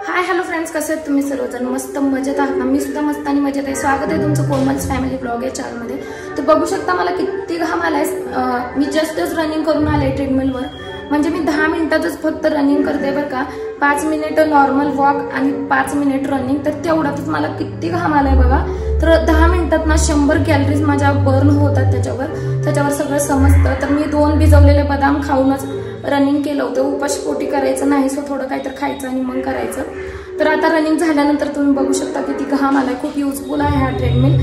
Hi hello friends, कसे आहेत तुम्ही सर्वजण? मस्त मजेत आहात ना? मी सुद्धा मस्त आणि मजेत आहे. स्वागत आहे तुमचं कोमल्स फॅमिली ब्लॉग या चॅनलमध्ये. तर बघू शकता मला किती घाम आलाय. मी जस्टच रनिंग करून आले ट्रेडमिलवर. म्हणजे मी 10 मिनिटातच फक्त रनिंग करते बरं का. 5 मिनिट नॉर्मल वॉक आणि 5 मिनिट रनिंग. तर तेवढ्यातच मला किती घाम आलाय बघा. तर 10 मिनिटात ना 100 कॅलरीज माझ्या बर्न होतात त्याच्यावर सगळं समजतं. तर मी 2 भिजवलेले बदाम खाऊनच रनिंग केलं होतं. उपाशीपोटी करायचं नाही, सो थोडं काहीतरी खायचं आणि मग करायचं. तर आता रनिंग झाल्यानंतर तुम्ही बघू शकता किती घाम आलाय. खूप युजफुल आहे हा ट्रेडमिल.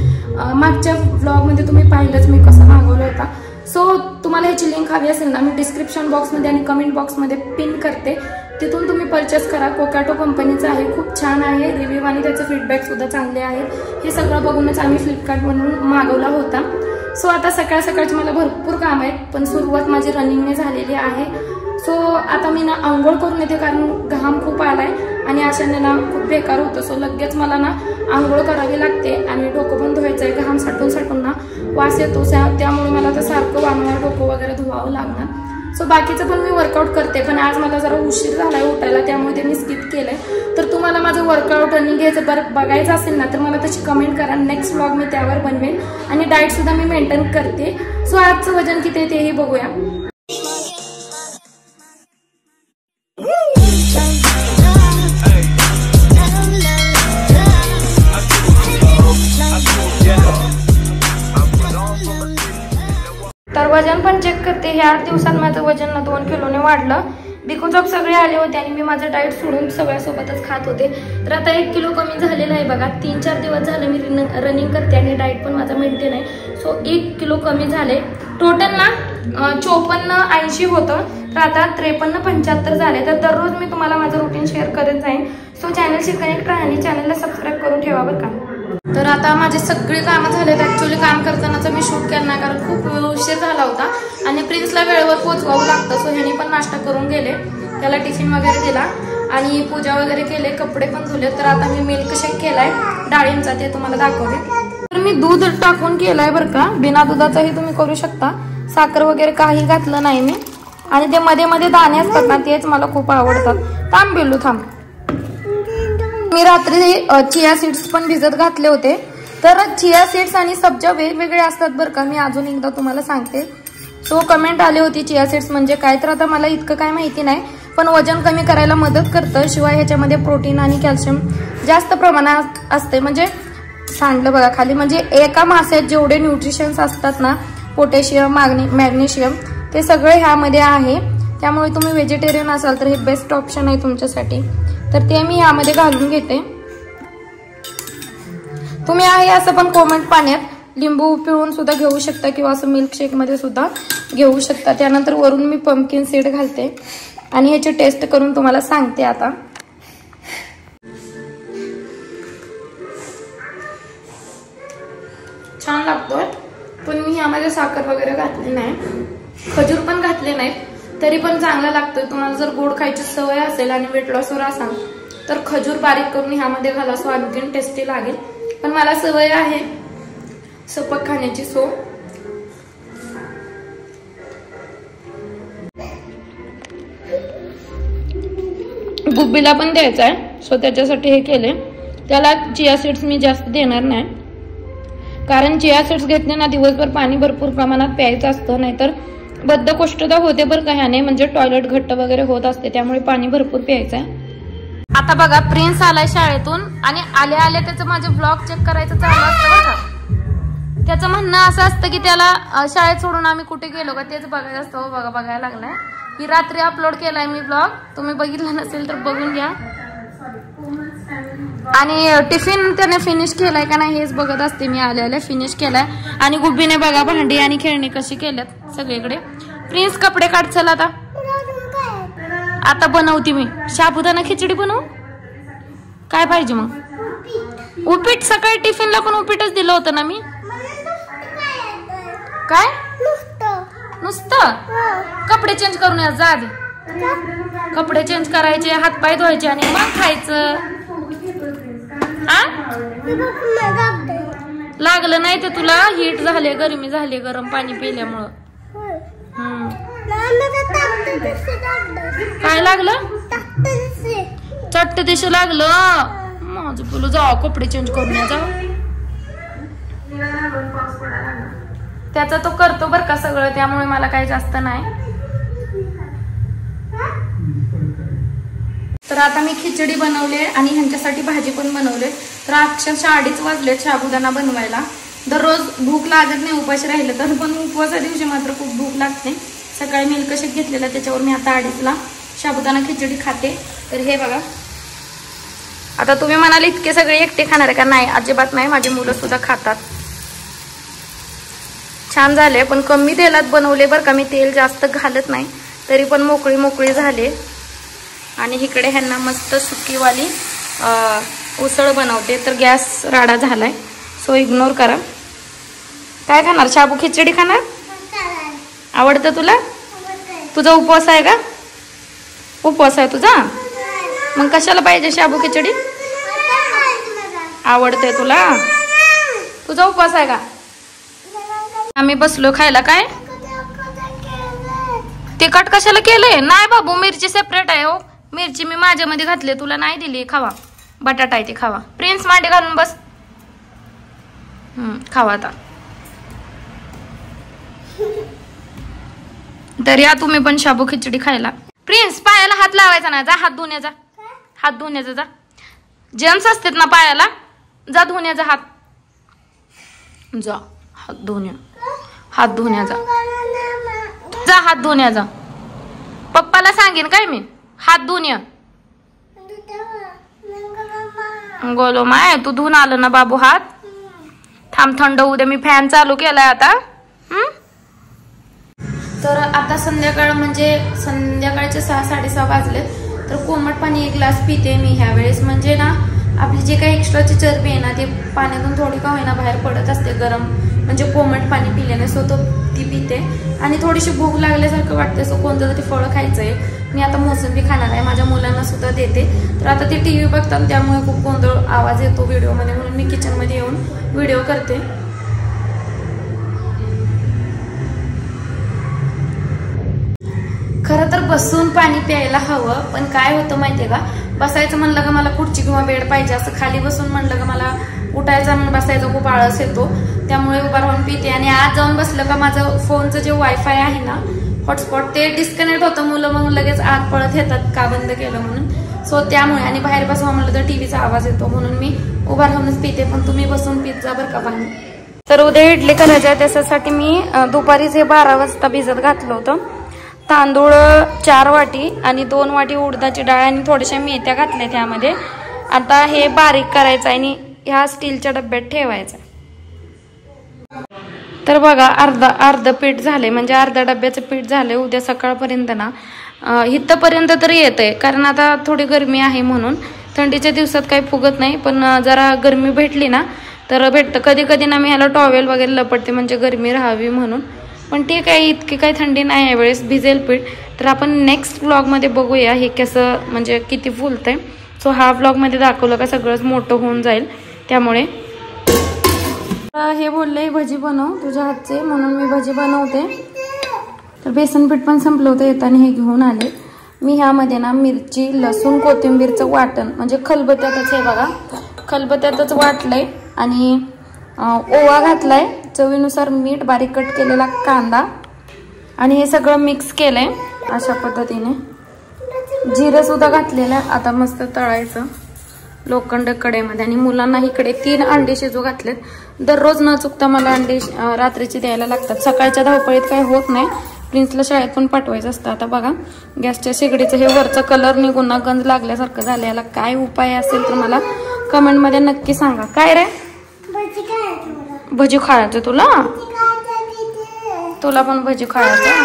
मागच्या व्लॉगमध्ये तुम्ही पाहिलंच मी कसा मागवला होता. सो तुम्हाला ह्याची लिंक हवी असेल ना, मी डिस्क्रिप्शन बॉक्समध्ये आणि कमेंट बॉक्समध्ये पिन करते. तिथून तुम्ही परचेस करा. कोकाटो कंपनीचं आहे, खूप छान आहे. रिव्ह्यू आणि त्याचे फीडबॅक सुद्धा चांगले आहेत. हे सगळं बघूनच आम्ही फ्लिपकार्टवरून मागवला होता. सो आता सकाळ सकाळची मला भरपूर काम आहेत, पण सुरुवात माझी रनिंगने झालेली आहे. सो आता मी ना आंघोळ करून येते, कारण घाम खूप आलाय आणि अशाने ना खूप बेकार होतं. सो लगेच मला ना आंघोळ करावी लागते आणि डोकं पण धुवायचं आहे. घाम साठून ना वास येतो, त्यामुळे मला तर सारखं वारंवार डोकं वगैरे धुवावं लागणार. सो बाकीचं पण मी वर्कआउट करते, पण आज मला जरा उशीर झालाय उठायला, त्यामुळे ते मी स्किप केलंय. तर तुम्हाला माझं वर्कआउट आणि घ्यायचं बघायचं असेल ना, तर मला तशी कमेंट करा. नेक्स्ट व्लॉग मी त्यावर बनवेन. आणि डाएट सुद्धा मी मेंटेन करते. सो आजचं वजन किती आहे तेही बघूया. तर वजन पण चेक करते. हे 8 दिवसात माझं वजन ना 2 किलोने वाढलं. बिकॉज ऑफ सगळे आले होते आणि मी माझं डाएट सोडून सगळ्यासोबतच खात होते. तर आता 1 किलो कमी झालेलं आहे बघा. 3-4 दिवस झाले मी रनिंग करते आणि डाएट पण माझा मेंटेन आहे. सो 1 किलो कमी झाले. टोटल ना 54-80 होतं, तर आता 53-75 झाले. तर दररोज मी तुम्हाला माझं रुटीन शेअर करत जाईन. सो चॅनलशी कनेक्ट करा आणि चॅनलला सबस्क्राईब करून ठेवा बरं का. तर आता माझे सगळे कामं झालेत. ऍक्च्युअली काम करतानाच मी शूट केलं नाही, कारण खूप उशीर झाला होता आणि प्रिन्सला वेळेवर पोहोचवावं लागतं. सो ह्याने पण नाश्ता करून गेले, त्याला टिफिन वगैरे दिला आणि पूजा वगैरे केले, कपडे पण धुले. तर आता मी मिल्क शेक केलाय डाळींचा, ते तुम्हाला दाखवते. तर मी दूध टाकून केलाय बरं का. बिना दुधाचाही तुम्ही करू शकता. साखर वगैरे काही घातलं नाही मी. आणि ते मध्ये मध्ये दाणे असतात ना, तेच मला खूप आवडतात. थांब बिल्लू थांब. मी रात्री चिया सीड्स पण भिजत घातले होते. तर चिया सीड्स आणि सब्जा वेगवेगळे असतात बरं का. मी अजून एकदा तुम्हाला सांगते. सो कमेंट आली होती चिया सीड्स म्हणजे काय, तर आता मला इतकं काय माहिती नाही, पण वजन कमी करायला मदत करतं. शिवाय ह्याच्यामध्ये प्रोटीन आणि कॅल्शियम जास्त प्रमाणात असते. म्हणजे सांडलं बघा खाली. म्हणजे एका मास्यात जेवढे न्यूट्रिशन्स असतात ना, पोटॅशियम, मॅग्नेशियम, ते सगळे ह्यामध्ये आहे. त्यामुळे तुम्ही व्हेजिटेरियन असाल तर हे बेस्ट ऑप्शन आहे तुमच्यासाठी. तर ते मी ह्यामध्ये घालून घेते. तुम्ही आहे असं पण कोमट पाण्यात लिंबू पिळून सुद्धा घेऊ शकता किंवा असं मिल्कशेक मध्ये सुद्धा घेऊ शकता. त्यानंतर वरून मी पंपकिन सीड घालते आणि ह्याची टेस्ट करून तुम्हाला सांगते आता. छान लागतोय, पण मी ह्यामध्ये साखर वगैरे घातली नाही, खजूर पण घातले नाही, तरी पण चांगला लागतोय. तुम्हाला जर गोड खायची सवय असेल आणि वेट लॉसवर असाल तर खजूर बारीक करून ह्यामध्ये घाला, सो आणखीन टेस्टी लागेल. पण मला सवय आहे सपक खाण्याची. सो गुब्बीला पण द्यायचा आहे, सो त्याच्यासाठी हे केले. त्याला चिया सीड्स मी जास्त देणार नाही, कारण चिया सीड्स घेतले ना दिवसभर पाणी भरपूर प्रमाणात प्यायचं असतं, नाहीतर बद्धकोष्ठता होते बरं का ह्याने. म्हणजे टॉयलेट घट्ट वगैरे होत असते, त्यामुळे पाणी भरपूर प्यायचं आहे. आता बघा प्रिन्स आलाय शाळेतून आणि आल्या त्याचं माझे व्लॉग चेक करायचं चालू असतं बघा. त्याचं म्हणणं असं असतं की त्याला शाळेत सोडून आम्ही कुठे गेलो का तेच बघायचं असतं. बघा बघायला लागलाय. ही रात्री अपलोड केलाय मी व्लॉग, तुम्ही बघितला नसेल तर बघून घ्या. आणि टिफिन त्याने फिनिश केलाय का नाही हेच बघत असते मी. आल्या फिनिश केलाय. आणि गुब्बीने बघा भांडी आणि खेळणी कशी केल्यात सगळीकडे. प्रिन्स कपडे काढ चल आता बनवते मी साबुदाणा खिचडी. बनवू काय पाहिजे मग? उपीट. सकाळी टिफिनला पण उपीटच दिलं होतं ना मी. काय नुसतं? कपडे चेंज करून या जा आधी. कपडे चेंज करायचे, हातपाय धुवायचे आणि मग खायचं. लागलं नाही ते तुला? हीट झाले, गरमी झाली, गरम पाणी पिल्यामुळं. काय लागलं? चट्ट दिसू लागलं माझं बोलू. जाऊ कपडे चेंज करून या जाऊ. त्याचा तो करतो बर का सगळं, त्यामुळे मला काही जास्त नाही. तर आता मी खिचडी बनवले आणि ह्यांच्यासाठी भाजी पण बनवले. तर अक्षरशः 2:30 वाजले साबुदाणा बनवायला. दररोज भूक लागत नाही उपाशी राहिलं तर, पण उपवासा दिवशी मात्र खूप भूक लागते. सकाळी मिल्कशेक घेतलेला त्याच्यावर मी आता 2:30ला साबुदाणा खिचडी खाते. तर हे बघा. आता तुम्ही म्हणाले इतके सगळे एकटे खाणार आहे का? नाही, अजिबात नाही. माझी मुलं सुद्धा खातात. छान झाले, पण कमी तेलात बनवले बरं का. मी तेल जास्त घालत नाही, तरी पण मोकळी मोकळी झाले. आणि इकडे ह्यांना मस्त सुकीवाली उसळ बनवते. तर गॅस राडा झालाय, सो इग्नोर करा. काय खाणार? शाबू खिचडी खाणार? आवडतं तुला? तुझा उपवास आहे का? उपवास आहे तुझा? मग कशाला पाहिजे शाबू खिचडी? आवडते तुला? तुझा उपवास आहे का? आम्ही बसलो खायला. काय तिखट कशाला केलंय? नाही बाबू, मिरची सेपरेट आहे. हो, मिरची मी माझ्यामध्ये घातली, तुला नाही दिली. खावा, बटाटा आहे ते खावा. प्रिन्स मांडे घालून बस. खावा आता. तर या तुम्ही पण शाबू खिचडी खायला. प्रिन्स, पायाला हात लावायचा ना. जा हात धुण्याचा. हात धुण्याचा जा. जेंट्स असतात ना पायाला, जा धुण्याचा हात. जा हात धुण्या. हात धुण्याचा जा. हात धुण्याचा. पप्पाला सांगेन काय मी. हात धुण्या. गोलो माय, तू धुवून आलं ना बाबू हात. थांब, थंड होऊ दे. मी फॅन चालू केलाय आता. तर आता संध्याकाळ म्हणजे संध्याकाळचे 6-6:30 वाजलेत. तर कोमट पाणी 1 ग्लास पिते मी ह्या वेळेस. म्हणजे ना आपली जे काही एक्स्ट्राची चरबी आहे ना, ते पाण्यातून थोडी का होईना बाहेर पडत असते गरम, म्हणजे कोमट पाणी पिल्याने. सो तो ती पिते. आणि थोडीशी भूक लागल्यासारखं वाटते, सो कोणतं तरी फळं खायचंय. मी आता मोसंबी खाणार आहे. माझ्या मुलांना सुद्धा देते. तर आता ते टीव्ही बघतात, त्यामुळे खूप गोंधळ आवाज येतो व्हिडिओमध्ये, म्हणून मी किचनमध्ये येऊन व्हिडिओ करते. खरं तर बसून पाणी प्यायला हवं, पण काय होतं माहितीये का, बसायचं म्हणलं का मला खुर्ची किंवा बेड पाहिजे असं. खाली बसून म्हणलं का मला उठायचं आणि बसायचं खूप आळस येतो. त्यामुळे उभा राहून पिते. आणि आज जाऊन बसलं का माझं फोनचं जे वायफाय आहे ना, हॉटस्पॉट, ते डिस्कनेक्ट होतं. मुलं मग लगेच आत पळत येतात का बंद केलं म्हणून. सो त्यामुळे. आणि बाहेर बसवा म्हणलं तर टीव्हीचा आवाज येतो, म्हणून मी उभा राहूनच पिते. पण तुम्ही बसून पित जा बरं का पाणी. तर उद्या इडली करायची आहे, त्याच्यासाठी मी दुपारीच हे 12 वाजता भिजत घातलं होतं. तांदूळ 4 वाटी आणि 2 वाटी उडदाची डाळ आणि थोड्याशा मेथ्या घातल्या त्यामध्ये. आता हे बारीक करायचं आहे आणि ह्या स्टीलच्या डब्यात ठेवायचं. तर बघा, अर्ध पीठ झाले, म्हणजे अर्ध्या डब्याचं पीठ झालंय. उद्या सकाळपर्यंत ना इथपर्यंत तरी येतंय, कारण आता थोडी गरमी आहे म्हणून. थंडीच्या दिवसात काही फुगत नाही, पण जरा गरमी भेटली ना तर भेटतं. कधी कधी ना मी ह्याला टॉवेल वगैरे लपटते, म्हणजे गरमी राहावी म्हणून. पण ठीक आहे, इतकी काही थंडी नाही यावेळेस, भिजेल पीठ. तर आपण नेक्स्ट व्लॉगमध्ये बघूया हे कसं, म्हणजे किती फुलतंय. सो हा व्लॉगमध्ये दाखवलं का सगळंच मोठं होऊन जाईल. त्यामुळे हे बोलले भजी बनव तुझ्या हातचे, म्हणून मी भजी बनवते. तर बेसन पीठ पण संपलं होतं, येताना हे घेऊन आले मी. ह्यामध्ये ना मिरची, लसूण, कोथिंबीरचं वाटण, म्हणजे खलबत्त्यातच, हे बघा खलबत्त्यातच वाटलंय. आणि ओवा घातलाय, चवीनुसार मीठ, बारीक कट केलेला कांदा, आणि हे सगळं मिक्स केलंय अशा पद्धतीने. जिरं सुद्धा घातलेलं. आता मस्त तळायचं लोखंड कढईमध्ये. आणि मुलांना इकडे 3 अंडे शिजू घातलेत. दररोज न चुकता मला अंडे रात्रीचे द्यायला लागतात. सकाळच्या धावपळीत काही होत नाही. प्रिन्सला शाळेत पण पाठवायचं असतं. आता बघा, गॅसच्या शेगडीचं हे वरचं कलर निघून ना गंज लागल्यासारखं झालं. याला काय उपाय असेल तर मला कमेंटमध्ये नक्की सांगा. काय रे? भजी खायचं तुला? तुला पण भजी खायचं?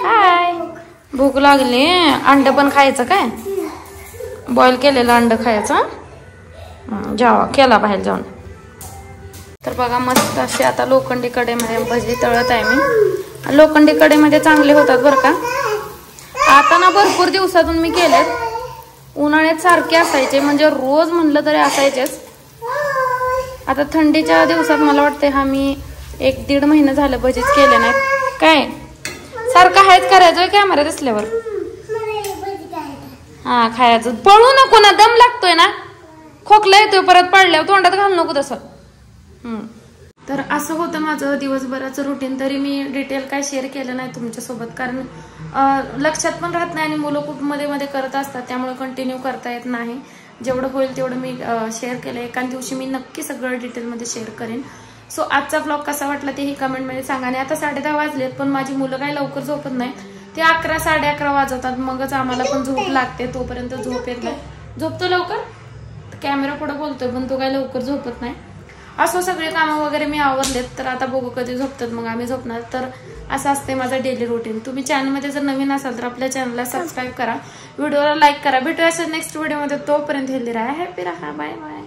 हाय, भूक लागली. अंड पण खायचं काय? बॉईल केलेलं अंड खायचं? जावा केला बाहेर जाऊन. तर बघा, मस्त असे आता लोखंडी कढईमध्ये भजी तळत आहे मी. लोखंडी कढईमध्ये चांगले होतात बरं का. आता ना भरपूर दिवसातून मी केलेत. उन्हाळ्यात सारखे असायचे, म्हणजे रोज म्हणलं तरी असायचेच. आता थंडीच्या दिवसात मला वाटते हा मी 1-1.5 महिना झालं भजीच केले नाहीत. काय सारखं हायच करायचंय कॅमेरा दिसल्यावर. हा खायचं, पळू नको ना, दम लागतोय ना, खोकला येतोय परत पडल्यावर, तोंडात घालू नको तसं. तर असं होतं माझं दिवसभराचं रुटीन. तरी मी डिटेल काय शेअर केलं नाही तुमच्यासोबत, कारण लक्षात पण राहत नाही आणि मुलं खूप मध्ये मध्ये करत असतात, त्यामुळे कंटिन्यू करता येत नाही. जेवढं होईल तेवढं मी शेअर केलं. एका दिवशी मी नक्की सगळं डिटेलमध्ये शेअर करेन. सो आजचा ब्लॉग कसा वाटला तेही कमेंटमध्ये सांगा. आणि आता 10:30 वाजलेत, पण माझी मुलं काही लवकर झोपत नाही, ते 11, 11:30 वाजवतात, मगच आम्हाला पण झोप लागते. तोपर्यंत झोप येत नाही. झोपतो लवकर, कॅमेरा पुढे बोलतोय पण तो काही लवकर झोपत नाही. असं सगळे कामं वगैरे मी आवरलेत, तर आता बघू कधी झोपतात, मग आम्ही झोपणार. तर असं असते माझं डेली रुटीन. तुम्ही चॅनलमध्ये जर नवीन असाल तर आपल्या चॅनलला सबस्क्राईब करा, व्हिडिओला लाईक करा. भेटूया नेक्स्ट व्हिडिओमध्ये. तोपर्यंत हेल्दी राहा, हॅपी राहा, बाय बाय.